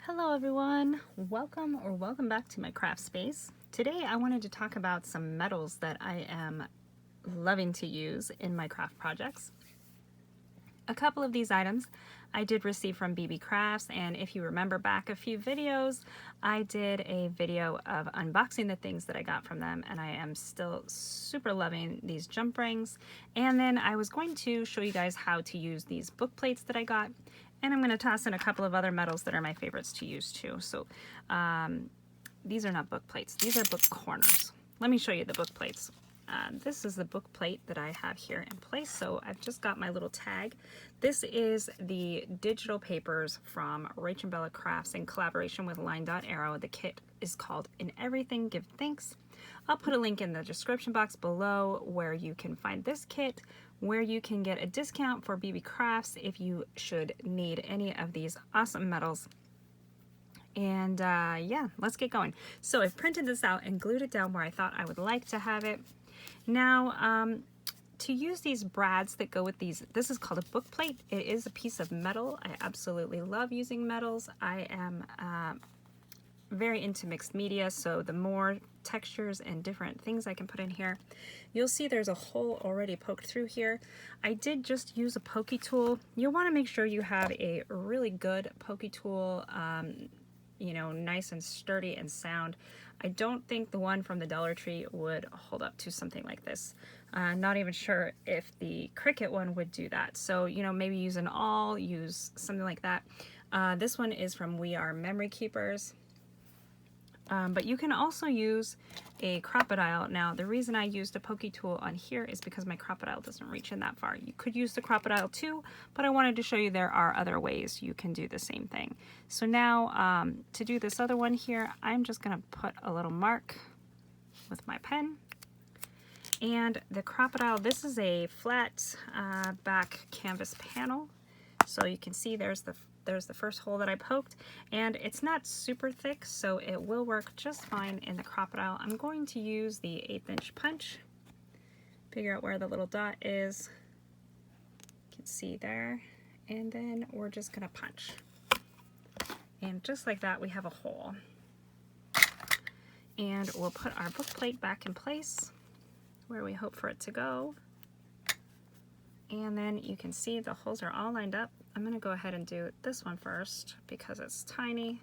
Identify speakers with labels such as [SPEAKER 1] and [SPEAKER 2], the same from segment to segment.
[SPEAKER 1] Hello everyone, welcome back to my craft space. Today I wanted to talk about some metals that I am loving to use in my craft projects. A couple of these items I did receive from Beebee Crafts, and if you remember back a few videos, I did a video of unboxing the things that I got from them, and I am still super loving these jump rings. And then I was going to show you guys how to use these book plates that I got, and I'm going to toss in a couple of other metals that are my favorites to use too. So these are not book plates, these are book corners. Let me show you the book plates. This is the book plate that I have here in place. So I've just got my little tag. This is the digital papers from RachandBella Crafts in collaboration with Line Dot Arrow. The kit is called In Everything Give Thanks. I'll put a link in the description box below where you can find this kit, where you can get a discount for Beebee Crafts if you should need any of these awesome metals. And yeah, let's get going. So I've printed this out and glued it down where I thought I would like to have it. Now, to use these brads that go with these, this is called a book plate. It is a piece of metal. I absolutely love using metals. I am very into mixed media, so the more textures and different things I can put in here. You'll see there's a hole already poked through here. I did just use a pokey tool. You'll want to make sure you have a really good pokey tool, you know, nice and sturdy and sound. I don't think the one from the Dollar Tree would hold up to something like this. Not even sure if the Cricut one would do that. So, you know, maybe use an awl, use something like that. This one is from We Are Memory Keepers. But you can also use a crocodile. Now, the reason I used a pokey tool on here is because my crocodile doesn't reach in that far. You could use the crocodile too, but I wanted to show you there are other ways you can do the same thing. So now, to do this other one here, I'm just gonna put a little mark with my pen. And the crocodile, this is a flat back canvas panel. So you can see there's the first hole that I poked, and it's not super thick, so it will work just fine in the crocodile. I'm going to use the 1/8 inch punch, figure out where the little dot is. You can see there, and then we're just gonna punch. And just like that, we have a hole. And we'll put our book plate back in place where we hope for it to go. And then you can see the holes are all lined up. I'm going to go ahead and do this one first because it's tiny.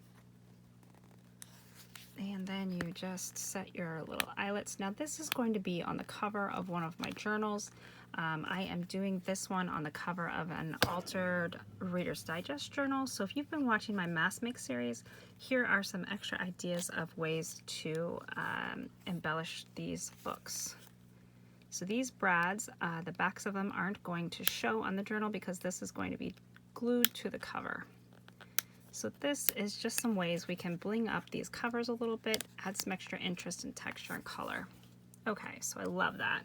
[SPEAKER 1] And then you just set your little eyelets. Now this is going to be on the cover of one of my journals. I am doing this one on the cover of an altered Reader's Digest journal. So if you've been watching my Mass Make series, here are some extra ideas of ways to embellish these books. So these brads, the backs of them aren't going to show on the journal because this is going to be glued to the cover. So this is just some ways we can bling up these covers a little bit, add some extra interest in texture and color. Okay, so I love that.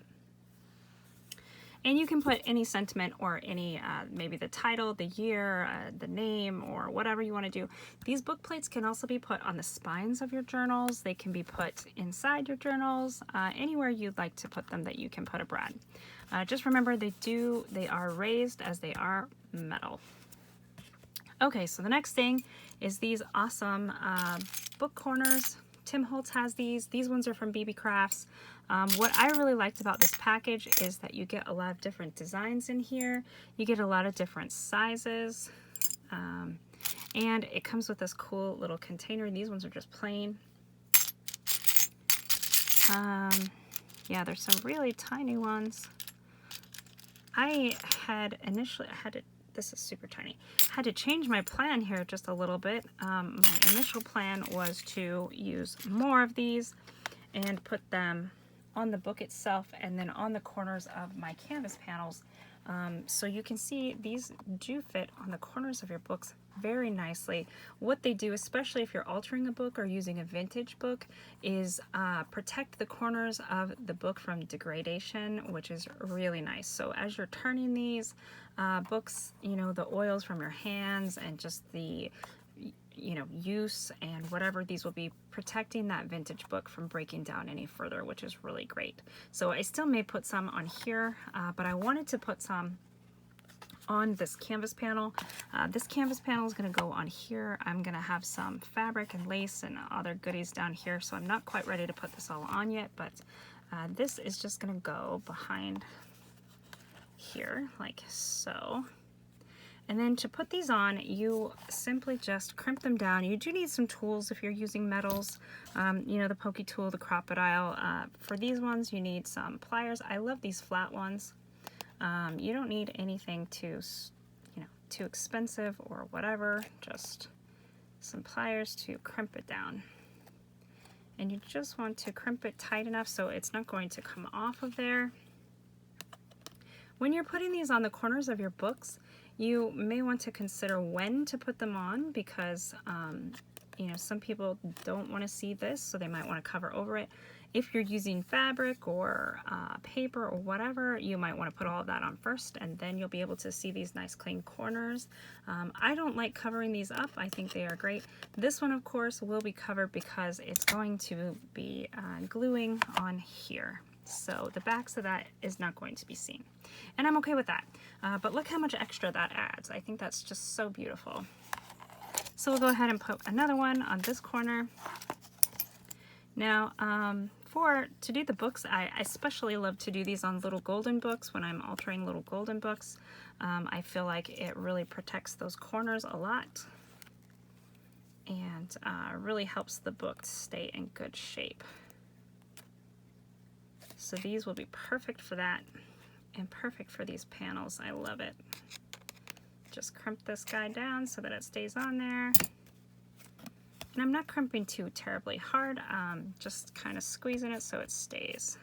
[SPEAKER 1] And you can put any sentiment or any, maybe the title, the year, the name, or whatever you want to do. These book plates can also be put on the spines of your journals. They can be put inside your journals, anywhere you'd like to put them that you can put a brad. Just remember they are raised as they are metal. Okay, so the next thing is these awesome book corners. Tim Holtz has these. These ones are from Beebee Crafts. What I really liked about this package is that you get a lot of different designs in here. You get a lot of different sizes. And it comes with this cool little container. These ones are just plain. Yeah, there's some really tiny ones. This is super tiny. Had to change my plan here just a little bit. My initial plan was to use more of these and put them on the book itself and then on the corners of my canvas panels. So you can see these do fit on the corners of your books very nicely. What they do, especially if you're altering a book or using a vintage book, is protect the corners of the book from degradation, which is really nice. So as you're turning these books, you know, the oils from your hands and just the use and whatever, these will be protecting that vintage book from breaking down any further, which is really great. So I still may put some on here, but I wanted to put some on this canvas panel. This canvas panel is going to go on here. I'm going to have some fabric and lace and other goodies down here, so I'm not quite ready to put this all on yet, but this is just going to go behind here like so. And then to put these on, you simply just crimp them down. You do need some tools if you're using metals, you know, the pokey tool, the crocodile. For these ones, you need some pliers. I love these flat ones. You don't need anything too, you know, too expensive or whatever. Just some pliers to crimp it down. And you just want to crimp it tight enough so it's not going to come off of there. When you're putting these on the corners of your books, you may want to consider when to put them on because, you know, some people don't want to see this, so they might want to cover over it. If you're using fabric or paper or whatever, you might want to put all of that on first, and then you'll be able to see these nice clean corners. I don't like covering these up. I think they are great. This one, of course, will be covered because it's going to be gluing on here. So the backs of that is not going to be seen. And I'm okay with that. But look how much extra that adds. I think that's just so beautiful. So we'll go ahead and put another one on this corner. Now, to do the books, I especially love to do these on little golden books when I'm altering little golden books. I feel like it really protects those corners a lot and really helps the book stay in good shape. So these will be perfect for that and perfect for these panels. I love it. Just crimp this guy down so that it stays on there. And I'm not crimping too terribly hard, just kind of squeezing it so it stays.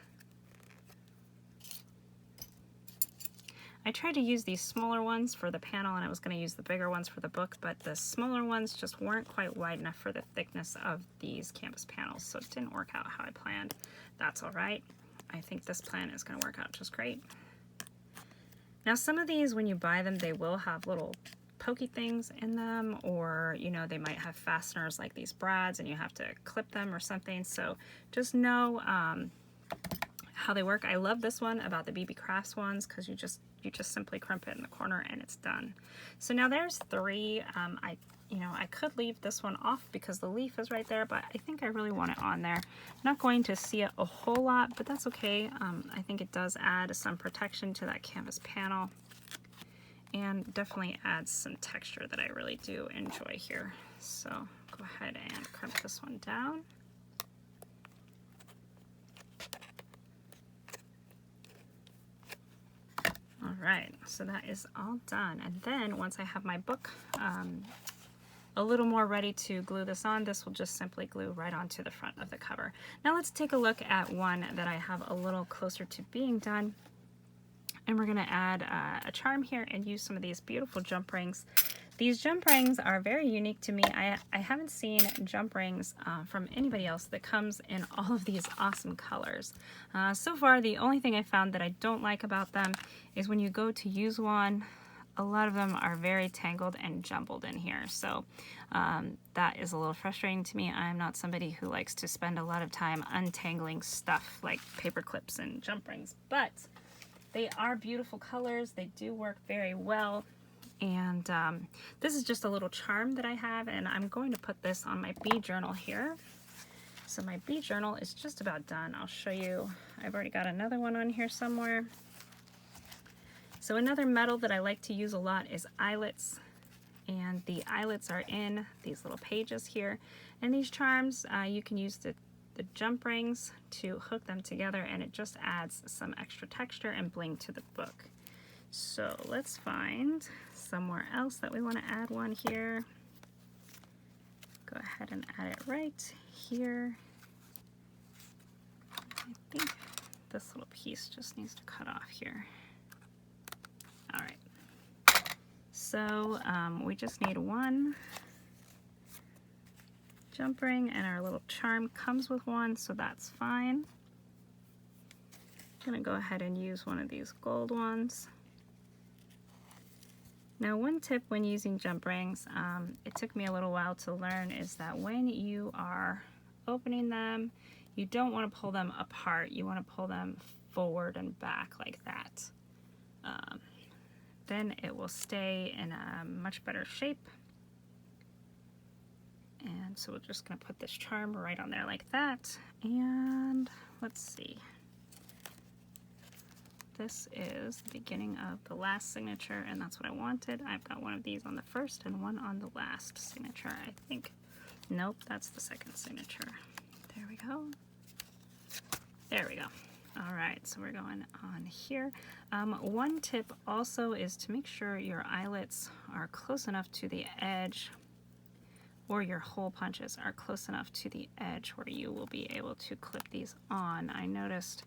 [SPEAKER 1] I tried to use these smaller ones for the panel and I was going to use the bigger ones for the book, but the smaller ones just weren't quite wide enough for the thickness of these canvas panels, so it didn't work out how I planned. That's all right. I think this plan is going to work out just great. Now some of these, when you buy them, they will have little pokey things in them, or you know, they might have fasteners like these brads and you have to clip them or something, so just know how they work. I love this one about the Beebee Crafts ones because you just simply crimp it in the corner and it's done. So now there's three. I could leave this one off because the leaf is right there, but I think I really want it on there. Not going to see it a whole lot, but that's okay. I think it does add some protection to that canvas panel and definitely adds some texture that I really do enjoy here. So go ahead and crimp this one down. All right, so that is all done. And then once I have my book a little more ready to glue this on, this will just simply glue right onto the front of the cover. Now let's take a look at one that I have a little closer to being done. And we're gonna add a charm here and use some of these beautiful jump rings. These jump rings are very unique to me. I haven't seen jump rings from anybody else that comes in all of these awesome colors. So far, the only thing I found that I don't like about them is when you go to use one, a lot of them are very tangled and jumbled in here. So that is a little frustrating to me. I'm not somebody who likes to spend a lot of time untangling stuff like paper clips and jump rings, but they are beautiful colors. They do work very well. And this is just a little charm that I have, and I'm going to put this on my bee journal here. So my bee journal is just about done. I'll show you. I've already got another one on here somewhere. So another metal that I like to use a lot is eyelets, and the eyelets are in these little pages here. And these charms, you can use the jump rings to hook them together, and it just adds some extra texture and bling to the book. So let's find somewhere else that we want to add one here. Go ahead and add it right here. I think this little piece just needs to cut off here. All right. So we just need one jump ring, and our little charm comes with one, so that's fine. I'm gonna go ahead and use one of these gold ones. Now, one tip when using jump rings, it took me a little while to learn, is that when you are opening them, you don't want to pull them apart. You want to pull them forward and back like that. then it will stay in a much better shape. And so we're just going to put this charm right on there like that. And let's see. This is the beginning of the last signature, and that's what I wanted. I've got one of these on the first and one on the last signature, I think. Nope, that's the second signature. There we go. There we go. All right, so we're going on here. One tip also is to make sure your eyelets are close enough to the edge, or your hole punches are close enough to the edge where you will be able to clip these on. I noticed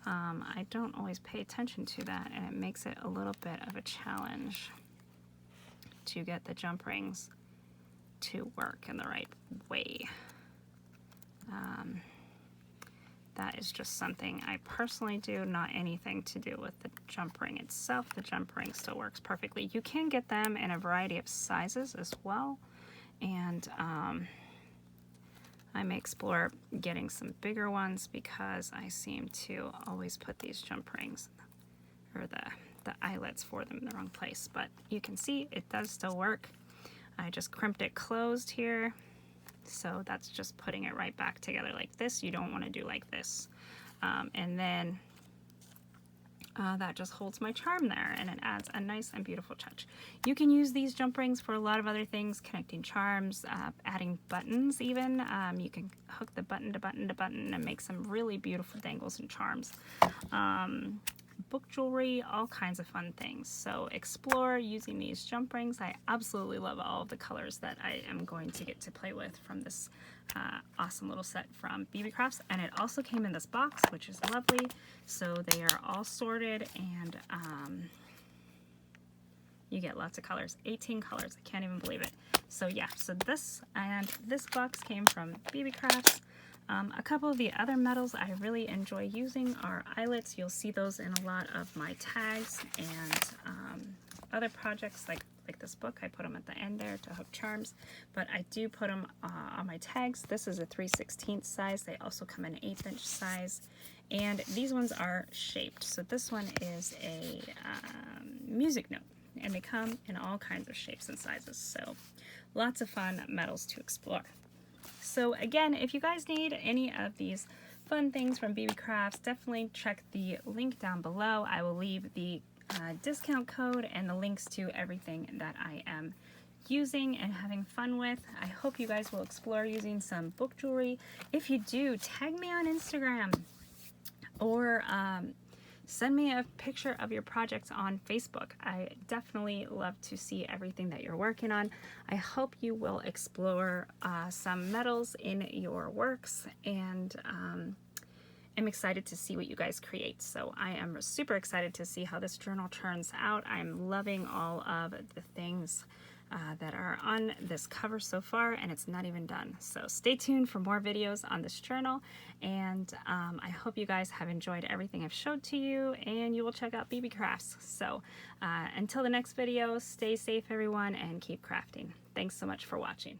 [SPEAKER 1] I don't always pay attention to that, and it makes it a little bit of a challenge to get the jump rings to work in the right way. That is just something I personally do, not anything to do with the jump ring itself. The jump ring still works perfectly. You can get them in a variety of sizes as well, and I may explore getting some bigger ones because I seem to always put these jump rings, or the eyelets for them, in the wrong place. But you can see it does still work. I just crimped it closed here. So that's just putting it right back together like this. You don't want to do like this. And then that just holds my charm there, and it adds a nice and beautiful touch. You can use these jump rings for a lot of other things, connecting charms, adding buttons even. You can hook the button to button to button and make some really beautiful dangles and charms. Book jewelry, all kinds of fun things. So explore using these jump rings. I absolutely love all of the colors that I am going to get to play with from this awesome little set from Beebee Crafts. And it also came in this box, which is lovely. So they are all sorted, and you get lots of colors, 18 colors. I can't even believe it. So yeah, so this box came from Beebee Crafts. A couple of the other metals I really enjoy using are eyelets. You'll see those in a lot of my tags and other projects like this book. I put them at the end there to hook charms, but I do put them on my tags. This is a 3/16 size. They also come in an 1/8" size, and these ones are shaped. So this one is a music note, and they come in all kinds of shapes and sizes. So lots of fun metals to explore. So again, if you guys need any of these fun things from Beebee Crafts, definitely check the link down below. I will leave the discount code and the links to everything that I am using and having fun with. I hope you guys will explore using some book jewelry. If you do, tag me on Instagram, or send me a picture of your projects on Facebook. I definitely love to see everything that you're working on. I hope you will explore some metals in your works, and I'm excited to see what you guys create. So I am super excited to see how this journal turns out. I'm loving all of the things that are on this cover so far, and it's not even done. So stay tuned for more videos on this journal, and I hope you guys have enjoyed everything I've showed to you, and you will check out Beebee Crafts. So until the next video, stay safe everyone, and keep crafting. Thanks so much for watching.